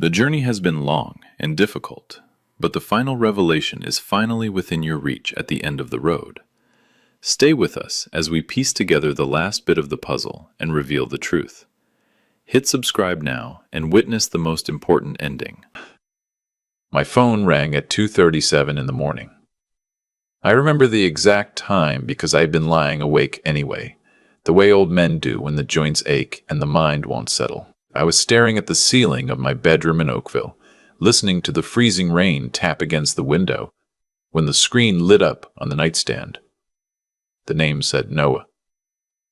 The journey has been long and difficult, but the final revelation is finally within your reach at the end of the road. Stay with us as we piece together the last bit of the puzzle and reveal the truth. Hit subscribe now and witness the most important ending. My phone rang at 2:37 in the morning. I remember the exact time because I'd been lying awake anyway, the way old men do when the joints ache and the mind won't settle. I was staring at the ceiling of my bedroom in Oakville, listening to the freezing rain tap against the window, when the screen lit up on the nightstand. The name said Noah.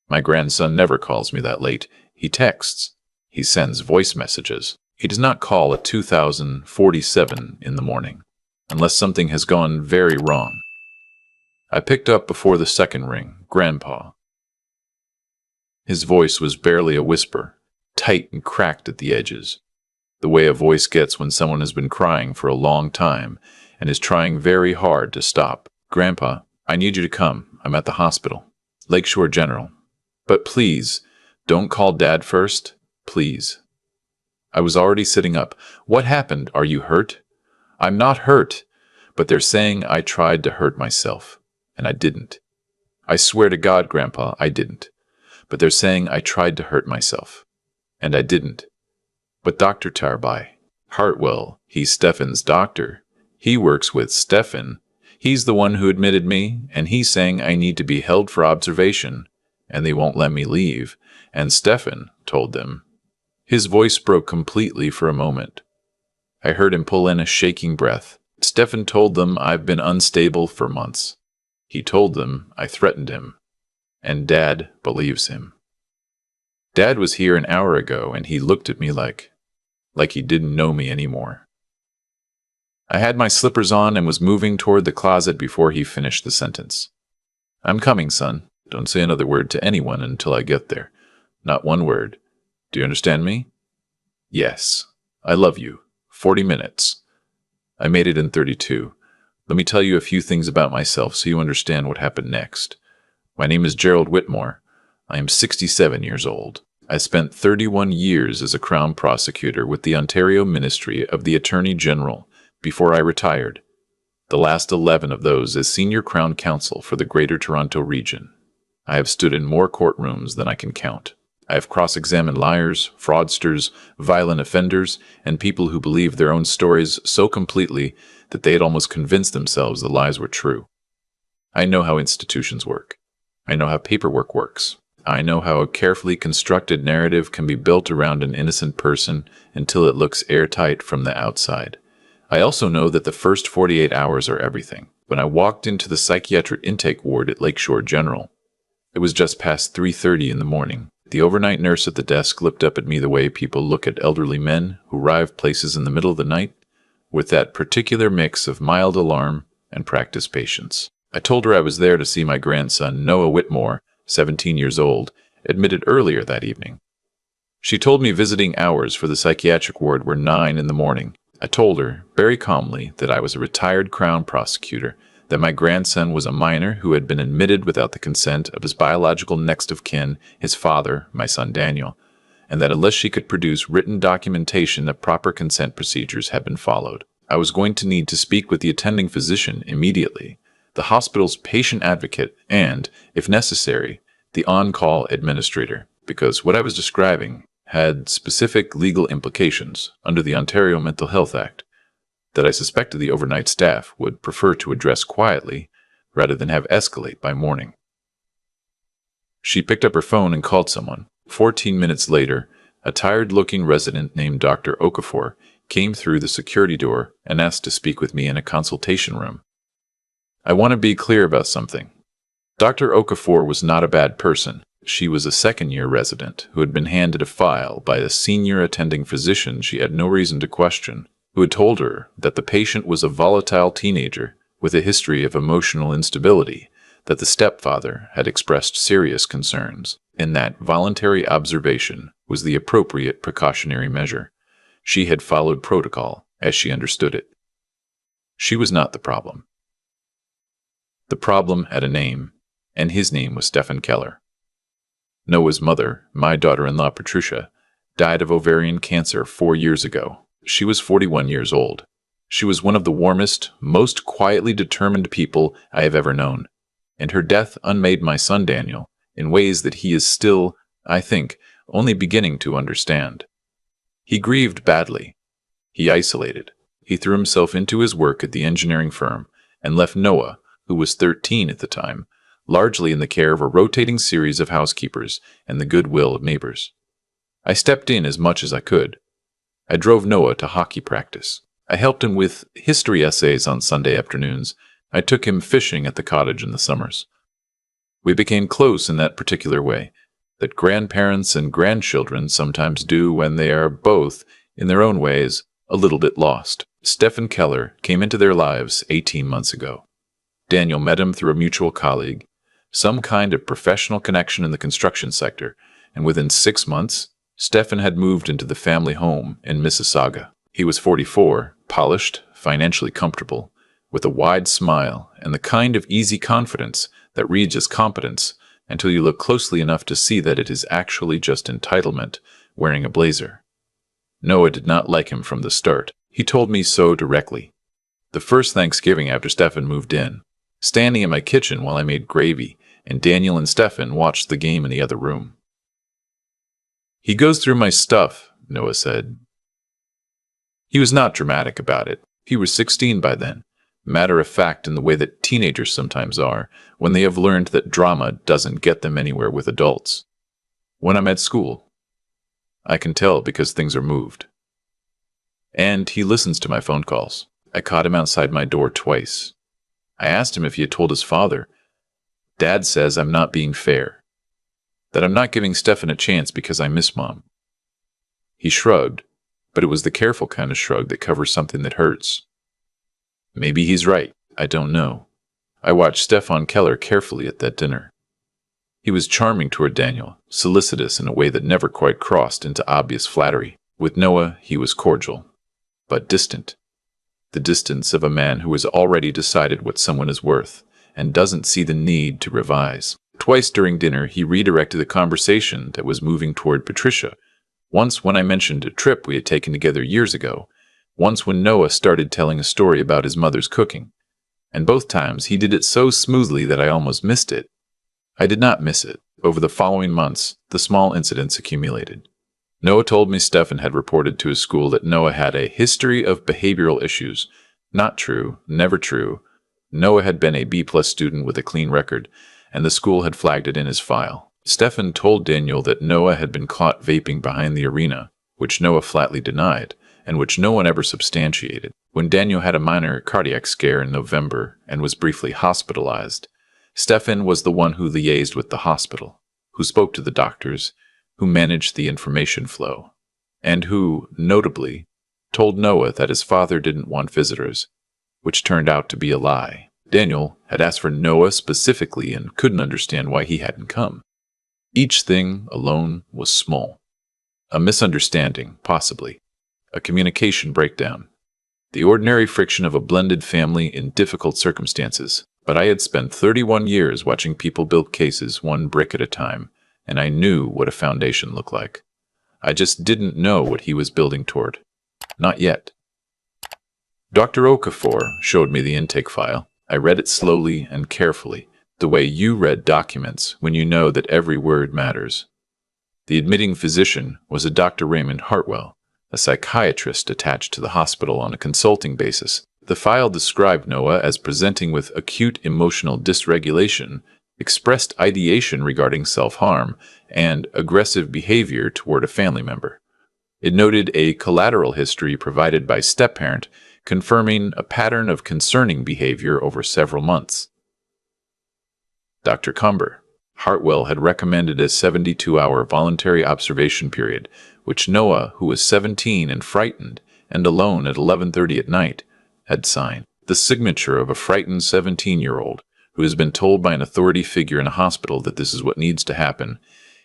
My grandson never calls me that late. He texts. He sends voice messages. He does not call at 2047 in the morning, unless something has gone very wrong. I picked up before the second ring, Grandpa. His voice was barely a whisper, tight and cracked at the edges, the way a voice gets when someone has been crying for a long time and is trying very hard to stop. Grandpa, I need you to come. I'm at the hospital. Lakeshore General. But please, don't call Dad first. Please. I was already sitting up. What happened? Are you hurt? I'm not hurt, but they're saying I tried to hurt myself, and I didn't. I swear to God, Grandpa, I didn't. But they're saying I tried to hurt myself, and I didn't. But Dr. Tarby, Hartwell, he's Stefan's doctor. He works with Stefan. He's the one who admitted me, and he's saying I need to be held for observation, and they won't let me leave, and Stefan told them. His voice broke completely for a moment. I heard him pull in a shaking breath. Stefan told them I've been unstable for months. He told them I threatened him, and Dad believes him. Dad was here an hour ago, and he looked at me like he didn't know me anymore. I had my slippers on and was moving toward the closet before he finished the sentence. I'm coming, son. Don't say another word to anyone until I get there. Not one word. Do you understand me? Yes. I love you. 40 minutes. I made it in 32. Let me tell you a few things about myself so you understand what happened next. My name is Gerald Whitmore. I am 67 years old. I spent 31 years as a Crown prosecutor with the Ontario Ministry of the Attorney General before I retired. The last 11 of those as Senior Crown Counsel for the Greater Toronto Region. I have stood in more courtrooms than I can count. I have cross-examined liars, fraudsters, violent offenders, and people who believed their own stories so completely that they had almost convinced themselves the lies were true. I know how institutions work. I know how paperwork works. I know how a carefully constructed narrative can be built around an innocent person until it looks airtight from the outside. I also know that the first 48 hours are everything. When I walked into the psychiatric intake ward at Lakeshore General, it was just past 3:30 in the morning. The overnight nurse at the desk looked up at me the way people look at elderly men who arrive places in the middle of the night, with that particular mix of mild alarm and practiced patience. I told her I was there to see my grandson, Noah Whitmore, 17 years old, admitted earlier that evening. She told me visiting hours for the psychiatric ward were 9 in the morning. I told her, very calmly, that I was a retired Crown prosecutor, that my grandson was a minor who had been admitted without the consent of his biological next of kin, his father, my son Daniel, and that unless she could produce written documentation that proper consent procedures had been followed, I was going to need to speak with the attending physician immediately, the hospital's patient advocate, and, if necessary, the on-call administrator, because what I was describing had specific legal implications under the Ontario Mental Health Act that I suspected the overnight staff would prefer to address quietly rather than have escalate by morning. She picked up her phone and called someone. 14 minutes later, a tired-looking resident named Dr. Okafor came through the security door and asked to speak with me in a consultation room. I want to be clear about something. Dr. Okafor was not a bad person. She was a second-year resident who had been handed a file by a senior attending physician she had no reason to question, who had told her that the patient was a volatile teenager with a history of emotional instability, that the stepfather had expressed serious concerns, and that voluntary observation was the appropriate precautionary measure. She had followed protocol as she understood it. She was not the problem. The problem had a name, and his name was Stephen Keller. Noah's mother, my daughter-in-law Patricia, died of ovarian cancer 4 years ago. She was 41 years old. She was one of the warmest, most quietly determined people I have ever known, and her death unmade my son Daniel in ways that he is still, I think, only beginning to understand. He grieved badly. He isolated. He threw himself into his work at the engineering firm and left Noah, who was 13 at the time, largely in the care of a rotating series of housekeepers and the goodwill of neighbors. I stepped in as much as I could. I drove Noah to hockey practice. I helped him with history essays on Sunday afternoons. I took him fishing at the cottage in the summers. We became close in that particular way, that grandparents and grandchildren sometimes do when they are both, in their own ways, a little bit lost. Stephen Keller came into their lives 18 months ago. Daniel met him through a mutual colleague, some kind of professional connection in the construction sector, and within 6 months, Stephen had moved into the family home in Mississauga. He was 44, polished, financially comfortable, with a wide smile and the kind of easy confidence that reads as competence until you look closely enough to see that it is actually just entitlement wearing a blazer. Noah did not like him from the start. He told me so directly. The first Thanksgiving after Stephen moved in, standing in my kitchen while I made gravy, and Daniel and Stephen watched the game in the other room. "He goes through my stuff," Noah said. He was not dramatic about it. He was 16 by then, matter of fact in the way that teenagers sometimes are when they have learned that drama doesn't get them anywhere with adults. When I'm at school, I can tell because things are moved. And he listens to my phone calls. I caught him outside my door twice. I asked him if he had told his father. Dad says I'm not being fair, that I'm not giving Stephen a chance because I miss Mom. He shrugged, but it was the careful kind of shrug that covers something that hurts. Maybe he's right. I don't know. I watched Stephen Keller carefully at that dinner. He was charming toward Daniel, solicitous in a way that never quite crossed into obvious flattery. With Noah, he was cordial, but distant. The distance of a man who has already decided what someone is worth and doesn't see the need to revise. Twice during dinner, he redirected the conversation that was moving toward Patricia. Once when I mentioned a trip we had taken together years ago, once when Noah started telling a story about his mother's cooking, and both times he did it so smoothly that I almost missed it. I did not miss it. Over the following months, the small incidents accumulated. Noah told me Stephen had reported to his school that Noah had a history of behavioral issues. Not true, never true. Noah had been a B-plus student with a clean record, and the school had flagged it in his file. Stephen told Daniel that Noah had been caught vaping behind the arena, which Noah flatly denied, and which no one ever substantiated. When Daniel had a minor cardiac scare in November and was briefly hospitalized, Stephen was the one who liaised with the hospital, who spoke to the doctors, who managed the information flow, and who, notably, told Noah that his father didn't want visitors, which turned out to be a lie. Daniel had asked for Noah specifically and couldn't understand why he hadn't come. Each thing alone was small. A misunderstanding, possibly. A communication breakdown. The ordinary friction of a blended family in difficult circumstances. But I had spent 31 years watching people build cases one brick at a time, and I knew what a foundation looked like. I just didn't know what he was building toward. Not yet. Dr. Okafor showed me the intake file. I read it slowly and carefully, the way you read documents when you know that every word matters. The admitting physician was a Dr. Raymond Hartwell, a psychiatrist attached to the hospital on a consulting basis. The file described Noah as presenting with acute emotional dysregulation, expressed ideation regarding self-harm, and aggressive behavior toward a family member. It noted a collateral history provided by step-parent, confirming a pattern of concerning behavior over several months. Dr. Cumber, Hartwell had recommended a 72-hour voluntary observation period, which Noah, who was 17 and frightened and alone at 11:30 at night, had signed. The signature of a frightened 17-year-old who has been told by an authority figure in a hospital that this is what needs to happen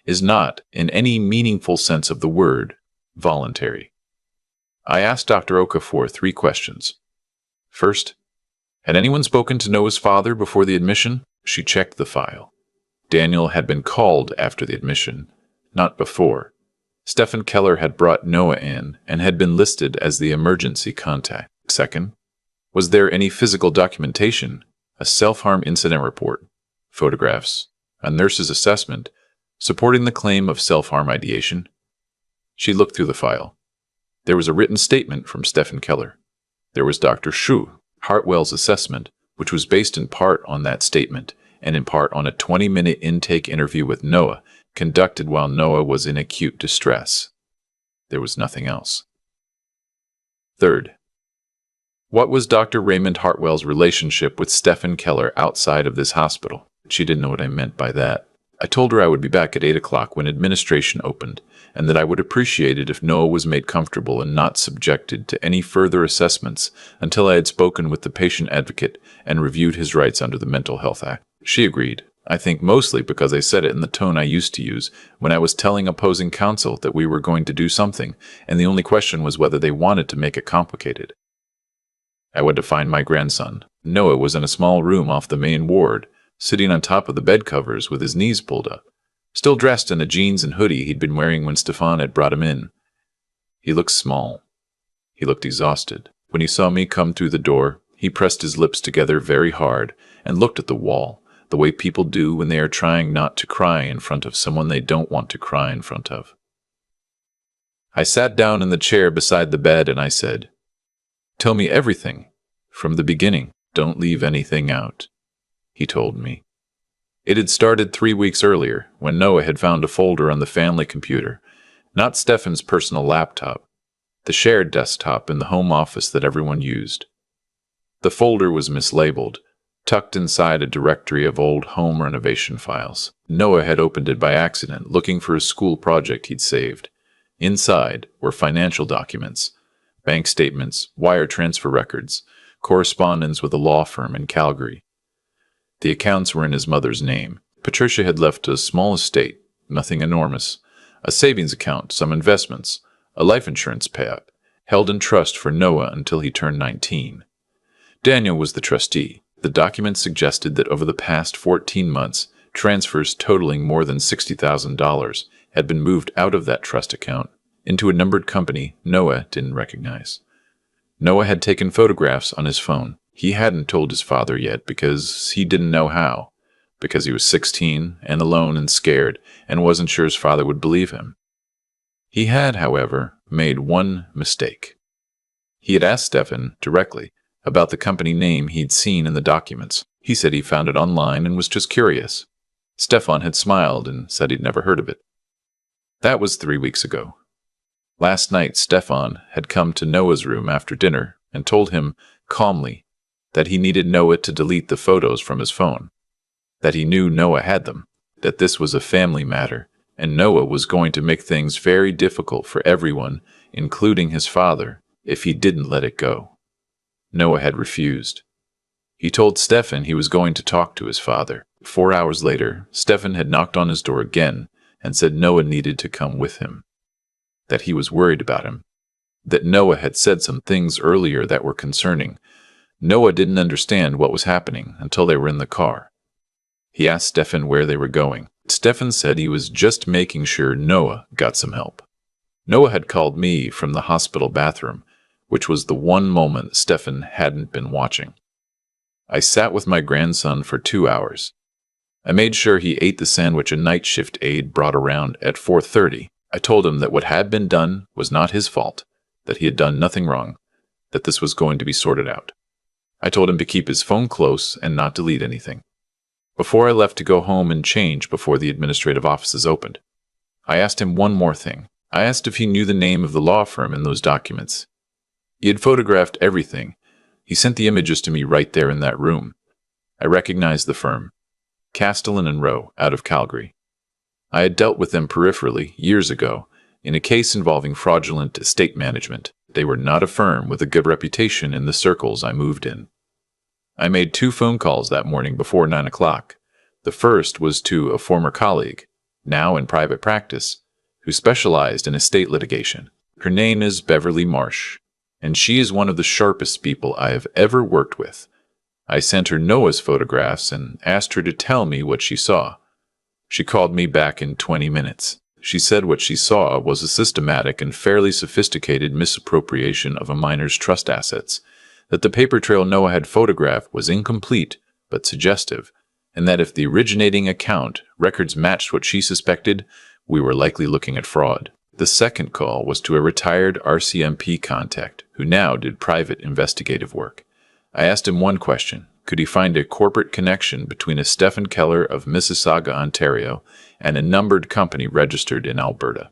is not, in any meaningful sense of the word, voluntary. I asked Dr. Okafor 3 questions. First, had anyone spoken to Noah's father before the admission? She checked the file. Daniel had been called after the admission, not before. Stephen Keller had brought Noah in and had been listed as the emergency contact. Second, was there any physical documentation, a self-harm incident report, photographs, a nurse's assessment, supporting the claim of self-harm ideation? She looked through the file. There was a written statement from Stephen Keller. There was Dr. Shu Hartwell's assessment, which was based in part on that statement and in part on a 20-minute intake interview with Noah conducted while Noah was in acute distress. There was nothing else. Third, what was Dr. Raymond Hartwell's relationship with Stephen Keller outside of this hospital? She didn't know what I meant by that. I told her I would be back at 8 o'clock when administration opened, and that I would appreciate it if Noah was made comfortable and not subjected to any further assessments until I had spoken with the patient advocate and reviewed his rights under the Mental Health Act. She agreed, I think mostly because I said it in the tone I used to use when I was telling opposing counsel that we were going to do something, and the only question was whether they wanted to make it complicated. I went to find my grandson. Noah was in a small room off the main ward, sitting on top of the bed covers with his knees pulled up, still dressed in the jeans and hoodie he'd been wearing when Stefan had brought him in. He looked small. He looked exhausted. When he saw me come through the door, he pressed his lips together very hard and looked at the wall, the way people do when they are trying not to cry in front of someone they don't want to cry in front of. I sat down in the chair beside the bed and I said, "Tell me everything, from the beginning. Don't leave anything out." He told me. It had started 3 weeks earlier, when Noah had found a folder on the family computer, not Stefan's personal laptop, the shared desktop in the home office that everyone used. The folder was mislabeled, tucked inside a directory of old home renovation files. Noah had opened it by accident, looking for a school project he'd saved. Inside were financial documents, bank statements, wire transfer records, correspondence with a law firm in Calgary. The accounts were in his mother's name. Patricia had left a small estate, nothing enormous, a savings account, some investments, a life insurance payout, held in trust for Noah until he turned 19. Daniel was the trustee. The documents suggested that over the past 14 months, transfers totaling more than $60,000 had been moved out of that trust account into a numbered company Noah didn't recognize. Noah had taken photographs on his phone. He hadn't told his father yet because he didn't know how, because he was 16 and alone and scared and wasn't sure his father would believe him. He had, however, made one mistake. He had asked Stefan directly about the company name he'd seen in the documents. He said he found it online and was just curious. Stefan had smiled and said he'd never heard of it. That was 3 weeks ago. Last night, Stefan had come to Noah's room after dinner and told him calmly that he needed Noah to delete the photos from his phone, that he knew Noah had them, that this was a family matter, and Noah was going to make things very difficult for everyone, including his father, if he didn't let it go. Noah had refused. He told Stefan he was going to talk to his father. 4 hours later, Stefan had knocked on his door again and said Noah needed to come with him, that he was worried about him, that Noah had said some things earlier that were concerning. Noah didn't understand what was happening until they were in the car. He asked Stefan where they were going. Stefan said he was just making sure Noah got some help. Noah had called me from the hospital bathroom, which was the one moment Stefan hadn't been watching. I sat with my grandson for 2 hours. I made sure he ate the sandwich a night shift aide brought around at 4:30. I told him that what had been done was not his fault, that he had done nothing wrong, that this was going to be sorted out. I told him to keep his phone close and not delete anything. Before I left to go home and change before the administrative offices opened, I asked him one more thing. I asked if he knew the name of the law firm in those documents. He had photographed everything. He sent the images to me right there in that room. I recognized the firm, Castellan and Rowe, out of Calgary. I had dealt with them peripherally years ago in a case involving fraudulent estate management. They were not a firm with a good reputation in the circles I moved in. I made 2 phone calls that morning before 9 o'clock. The first was to a former colleague, now in private practice, who specialized in estate litigation. Her name is Beverly Marsh, and she is one of the sharpest people I have ever worked with. I sent her Noah's photographs and asked her to tell me what she saw. She called me back in 20 minutes. She said what she saw was a systematic and fairly sophisticated misappropriation of a minor's trust assets, that the paper trail Noah had photographed was incomplete but suggestive, and that if the originating account records matched what she suspected, we were likely looking at fraud. The second call was to a retired RCMP contact who now did private investigative work. I asked him one question. Could he find a corporate connection between a Stephen Keller of Mississauga, Ontario, and a numbered company registered in Alberta?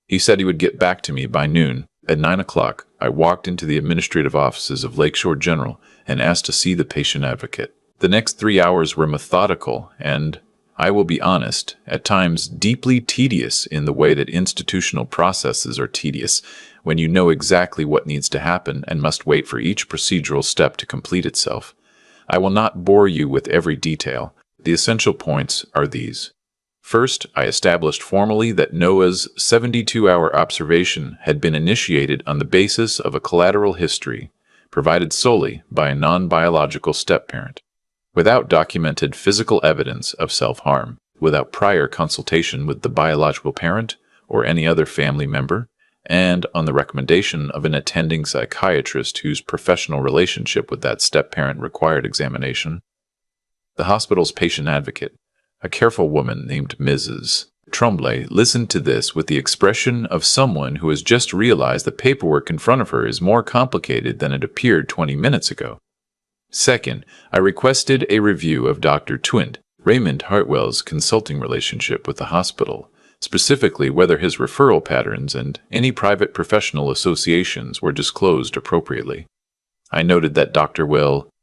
He said he would get back to me by noon. At 9 o'clock, I walked into the administrative offices of Lakeshore General and asked to see the patient advocate. The next 3 hours were methodical and, I will be honest, at times deeply tedious in the way that institutional processes are tedious when you know exactly what needs to happen and must wait for each procedural step to complete itself. I will not bore you with every detail. The essential points are these. First, I established formally that Noah's 72-hour observation had been initiated on the basis of a collateral history provided solely by a non-biological step-parent, without documented physical evidence of self-harm, without prior consultation with the biological parent or any other family member, and on the recommendation of an attending psychiatrist whose professional relationship with that step-parent required examination. The hospital's patient advocate, a careful woman named Mrs. Tremblay, listened to this with the expression of someone who has just realized the paperwork in front of her is more complicated than it appeared 20 minutes ago. Second, I requested a review of Dr. Twint, Raymond Hartwell's consulting relationship with the hospital, specifically whether his referral patterns and any private professional associations were disclosed appropriately. I noted that Dr.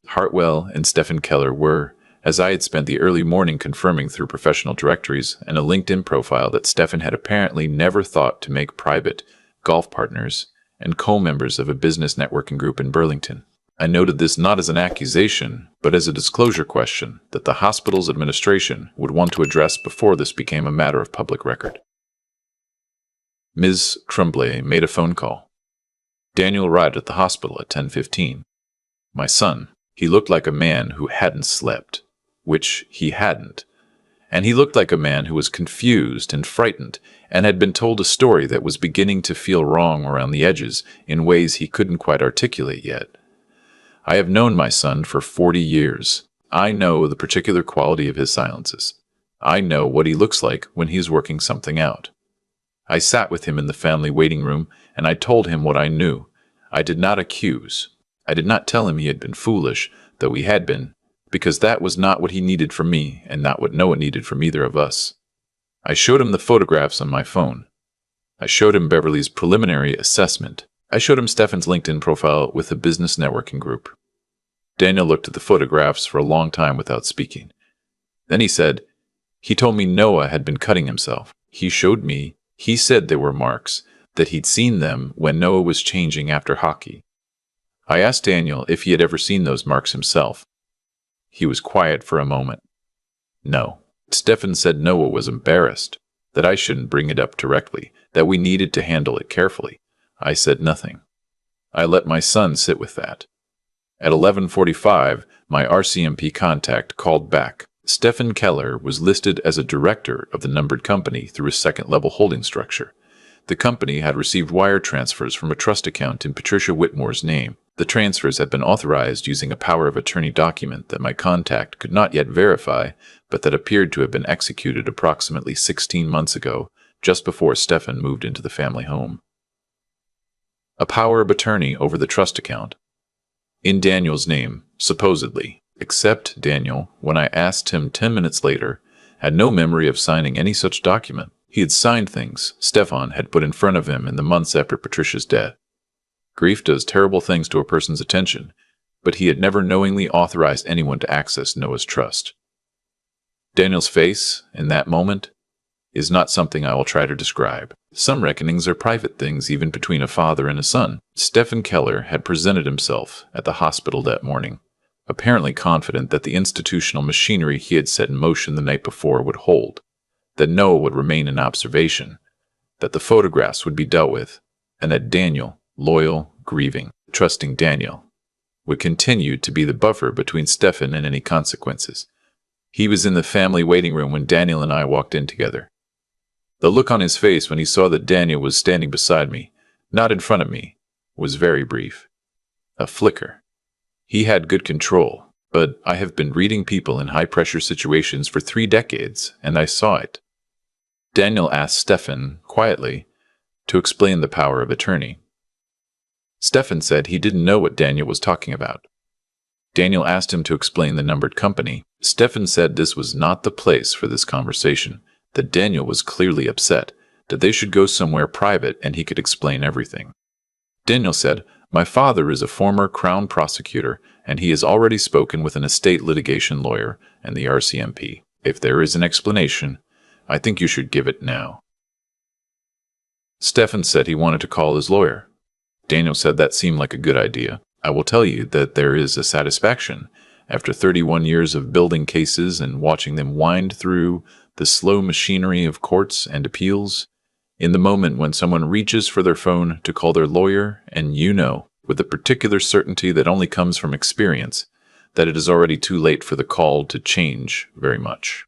Hartwell and Stephen Keller were, as I had spent the early morning confirming through professional directories and a LinkedIn profile that Stephen had apparently never thought to make private, golf partners, and co-members of a business networking group in Burlington. I noted this not as an accusation, but as a disclosure question that the hospital's administration would want to address before this became a matter of public record. Ms. Tremblay made a phone call. Daniel arrived at the hospital at 10:15. My son, he looked like a man who hadn't slept, which he hadn't, and he looked like a man who was confused and frightened and had been told a story that was beginning to feel wrong around the edges in ways he couldn't quite articulate yet. I have known my son for 40 years. I know the particular quality of his silences. I know what he looks like when he's working something out. I sat with him in the family waiting room, and I told him what I knew. I did not accuse. I did not tell him he had been foolish, though he had been, because that was not what he needed from me, and not what Noah needed from either of us. I showed him the photographs on my phone. I showed him Beverly's preliminary assessment. I showed him Stefan's LinkedIn profile with a business networking group. Daniel looked at the photographs for a long time without speaking. Then he said, he told me Noah had been cutting himself. He showed me, he said they were marks, that he'd seen them when Noah was changing after hockey. I asked Daniel if he had ever seen those marks himself. He was quiet for a moment. No. Stefan said Noah was embarrassed, that I shouldn't bring it up directly, that we needed to handle it carefully. I said nothing. I let my son sit with that. At 11:45, my RCMP contact called back. Stephen Keller was listed as a director of the numbered company through a second-level holding structure. The company had received wire transfers from a trust account in Patricia Whitmore's name. The transfers had been authorized using a power of attorney document that my contact could not yet verify, but that appeared to have been executed approximately 16 months ago, just before Stephen moved into the family home. A power of attorney over the trust account. In Daniel's name, supposedly, except Daniel, when I asked him 10 minutes later, had no memory of signing any such document. He had signed things Stefan had put in front of him in the months after Patricia's death. Grief does terrible things to a person's attention, but he had never knowingly authorized anyone to access Noah's trust. Daniel's face, in that moment, is not something I will try to describe. Some reckonings are private things even between a father and a son. Stephen Keller had presented himself at the hospital that morning, apparently confident that the institutional machinery he had set in motion the night before would hold, that Noah would remain in observation, that the photographs would be dealt with, and that Daniel, loyal, grieving, trusting Daniel, would continue to be the buffer between Stephen and any consequences. He was in the family waiting room when Daniel and I walked in together. The look on his face when he saw that Daniel was standing beside me, not in front of me, was very brief. A flicker. He had good control, but I have been reading people in high-pressure situations for 3 decades, and I saw it. Daniel asked Stefan, quietly, to explain the power of attorney. Stefan said he didn't know what Daniel was talking about. Daniel asked him to explain the numbered company. Stefan said this was not the place for this conversation, that Daniel was clearly upset, that they should go somewhere private and he could explain everything. Daniel said, "My father is a former Crown prosecutor, and he has already spoken with an estate litigation lawyer and the RCMP. If there is an explanation, I think you should give it now." Stefan said he wanted to call his lawyer. Daniel said that seemed like a good idea. I will tell you that there is a satisfaction, after 31 years of building cases and watching them wind through the slow machinery of courts and appeals, in the moment when someone reaches for their phone to call their lawyer, and you know, with a particular certainty that only comes from experience, that it is already too late for the call to change very much.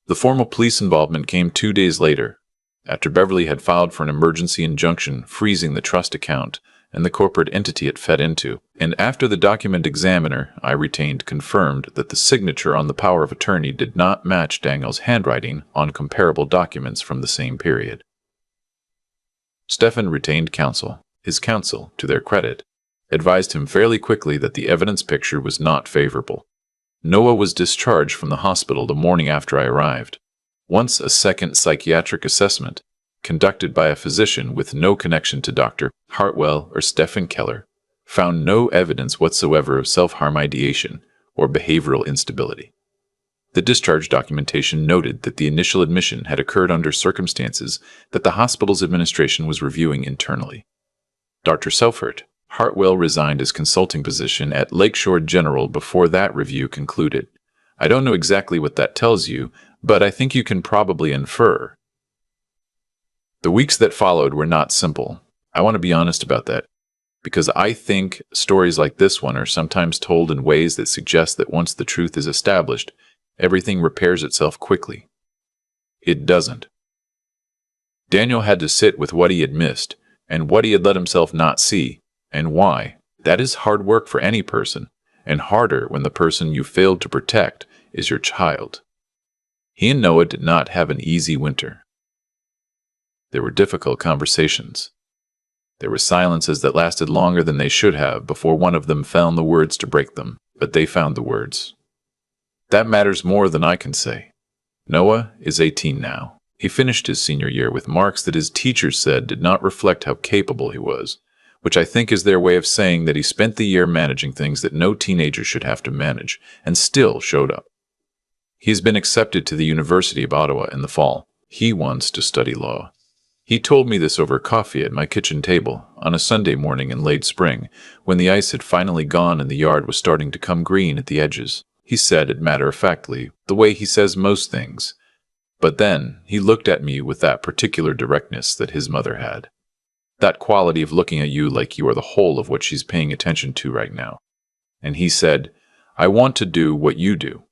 The formal police involvement came 2 days later, after Beverly had filed for an emergency injunction freezing the trust account and the corporate entity it fed into, and after the document examiner I retained confirmed that the signature on the power of attorney did not match Daniel's handwriting on comparable documents from the same period. Stefan retained counsel. His counsel, to their credit, advised him fairly quickly that the evidence picture was not favorable. Noah was discharged from the hospital the morning after I arrived. Once a second psychiatric assessment, conducted by a physician with no connection to Dr. Hartwell or Stephen Keller, found no evidence whatsoever of self-harm ideation or behavioral instability. The discharge documentation noted that the initial admission had occurred under circumstances that the hospital's administration was reviewing internally. Dr. Selfert, Hartwell resigned his consulting position at Lakeshore General before that review concluded. I don't know exactly what that tells you, but I think you can probably infer. The weeks that followed were not simple. I want to be honest about that, because I think stories like this one are sometimes told in ways that suggest that once the truth is established, everything repairs itself quickly. It doesn't. Daniel had to sit with what he had missed, and what he had let himself not see, and why. That is hard work for any person, and harder when the person you failed to protect is your child. He and Noah did not have an easy winter. There were difficult conversations. There were silences that lasted longer than they should have before one of them found the words to break them, but they found the words. That matters more than I can say. Noah is 18 now. He finished his senior year with marks that his teachers said did not reflect how capable he was, which I think is their way of saying that he spent the year managing things that no teenager should have to manage, and still showed up. He's been accepted to the University of Ottawa in the fall. He wants to study law. He told me this over coffee at my kitchen table on a Sunday morning in late spring, when the ice had finally gone and the yard was starting to come green at the edges. He said it matter-of-factly, the way he says most things. But then he looked at me with that particular directness that his mother had. That quality of looking at you like you are the whole of what she's paying attention to right now. And he said, I want to do what you do.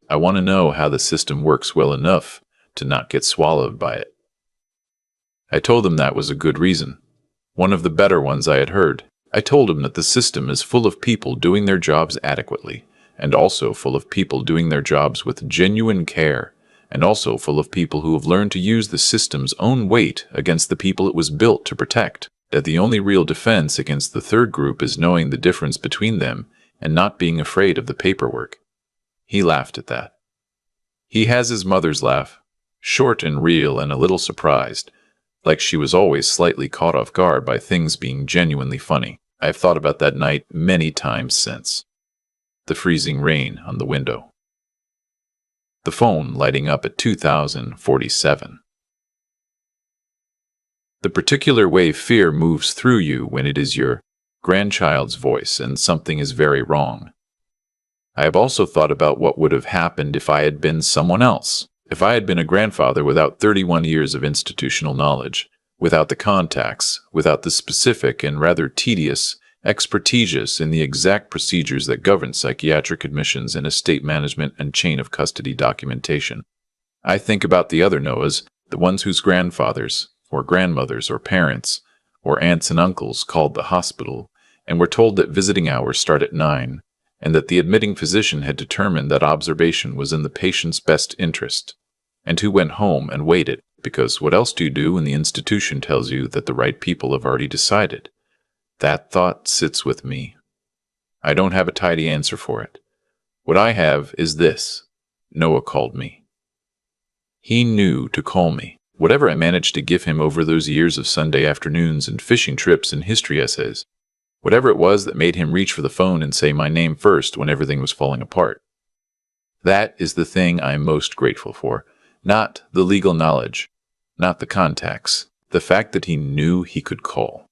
I want to know how the system works well enough to not get swallowed by it. I told him that was a good reason, one of the better ones I had heard. I told him that the system is full of people doing their jobs adequately, and also full of people doing their jobs with genuine care, and also full of people who have learned to use the system's own weight against the people it was built to protect, that the only real defense against the third group is knowing the difference between them and not being afraid of the paperwork. He laughed at that. He has his mother's laugh, short and real and a little surprised, like she was always slightly caught off guard by things being genuinely funny. I have thought about that night many times since. The freezing rain on the window. The phone lighting up at 2047. The particular way fear moves through you when it is your grandchild's voice and something is very wrong. I have also thought about what would have happened if I had been someone else. If I had been a grandfather without 31 years of institutional knowledge, without the contacts, without the specific and rather tedious expertise in the exact procedures that govern psychiatric admissions and estate management and chain of custody documentation. I think about the other Noahs, the ones whose grandfathers, or grandmothers, or parents, or aunts and uncles called the hospital and were told that visiting hours start at 9, and that the admitting physician had determined that observation was in the patient's best interest, and who went home and waited, because what else do you do when the institution tells you that the right people have already decided? That thought sits with me. I don't have a tidy answer for it. What I have is this: Noah called me. He knew to call me. Whatever I managed to give him over those years of Sunday afternoons and fishing trips and history essays, whatever it was that made him reach for the phone and say my name first when everything was falling apart. That is the thing I am most grateful for, not the legal knowledge, not the contacts, the fact that he knew he could call.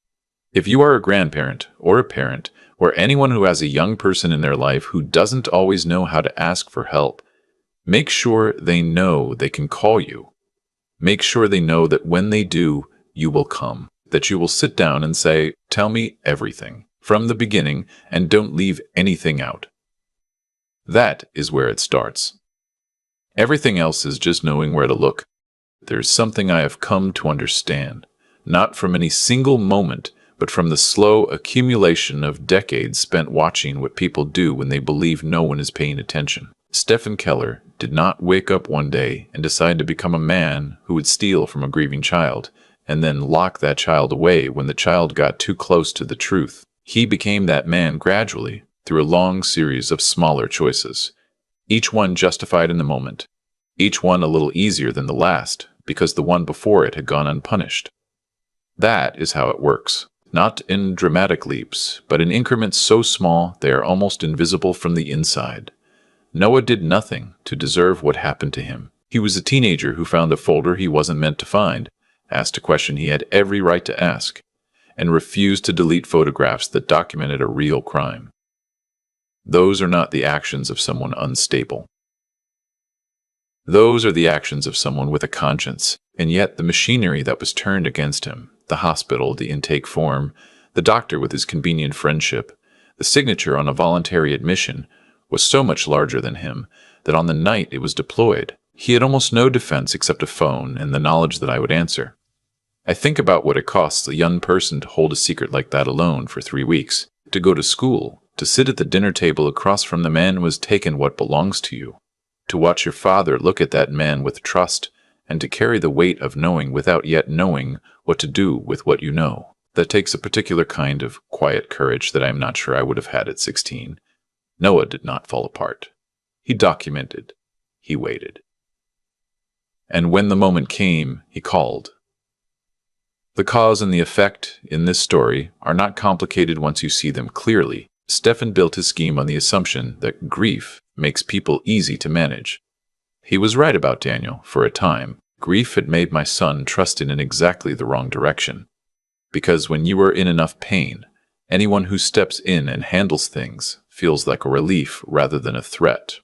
If you are a grandparent or a parent or anyone who has a young person in their life who doesn't always know how to ask for help, make sure they know they can call you. Make sure they know that when they do, you will come, that you will sit down and say, "Tell me everything, from the beginning, and don't leave anything out." That is where it starts. Everything else is just knowing where to look. There's something I have come to understand, not from any single moment, but from the slow accumulation of decades spent watching what people do when they believe no one is paying attention. Stephen Keller did not wake up one day and decide to become a man who would steal from a grieving child, and then lock that child away when the child got too close to the truth. He became that man gradually through a long series of smaller choices, each one justified in the moment, each one a little easier than the last because the one before it had gone unpunished. That is how it works, not in dramatic leaps, but in increments so small they are almost invisible from the inside. Noah did nothing to deserve what happened to him. He was a teenager who found a folder he wasn't meant to find, asked a question he had every right to ask, and refused to delete photographs that documented a real crime. Those are not the actions of someone unstable. Those are the actions of someone with a conscience, and yet the machinery that was turned against him, the hospital, the intake form, the doctor with his convenient friendship, the signature on a voluntary admission, was so much larger than him that on the night it was deployed, he had almost no defense except a phone and the knowledge that I would answer. I think about what it costs a young person to hold a secret like that alone for 3 weeks, to go to school, to sit at the dinner table across from the man who has taken what belongs to you, to watch your father look at that man with trust, and to carry the weight of knowing without yet knowing what to do with what you know. That takes a particular kind of quiet courage that I am not sure I would have had at 16. Noah did not fall apart. He documented. He waited. And when the moment came, he called. The cause and the effect in this story are not complicated once you see them clearly. Stephen built his scheme on the assumption that grief makes people easy to manage. He was right about Daniel for a time. Grief had made my son trust in exactly the wrong direction. Because when you are in enough pain, anyone who steps in and handles things feels like a relief rather than a threat.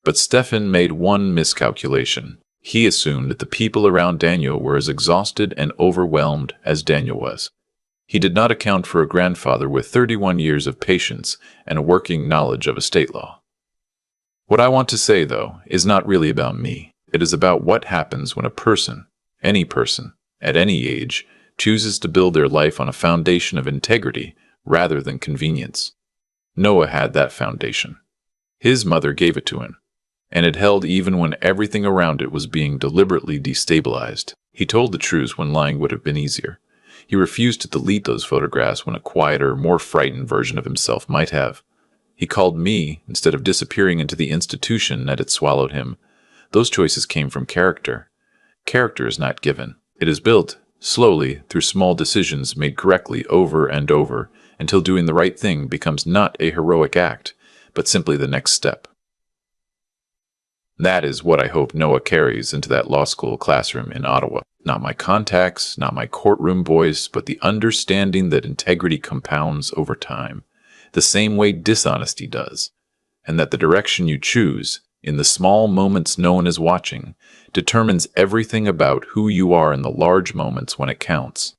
But Stephen made one miscalculation. He assumed that the people around Daniel were as exhausted and overwhelmed as Daniel was. He did not account for a grandfather with 31 years of patience and a working knowledge of estate law. What I want to say, though, is not really about me. It is about what happens when a person, any person, at any age, chooses to build their life on a foundation of integrity rather than convenience. Noah had that foundation. His mother gave it to him, and it held even when everything around it was being deliberately destabilized. He told the truth when lying would have been easier. He refused to delete those photographs when a quieter, more frightened version of himself might have. He called me instead of disappearing into the institution that had swallowed him. Those choices came from character. Character is not given. It is built, slowly, through small decisions made correctly over and over, until doing the right thing becomes not a heroic act, but simply the next step. That is what I hope Noah carries into that law school classroom in Ottawa. Not my contacts, not my courtroom voice, but the understanding that integrity compounds over time, the same way dishonesty does, and that the direction you choose, in the small moments no one is watching, determines everything about who you are in the large moments when it counts.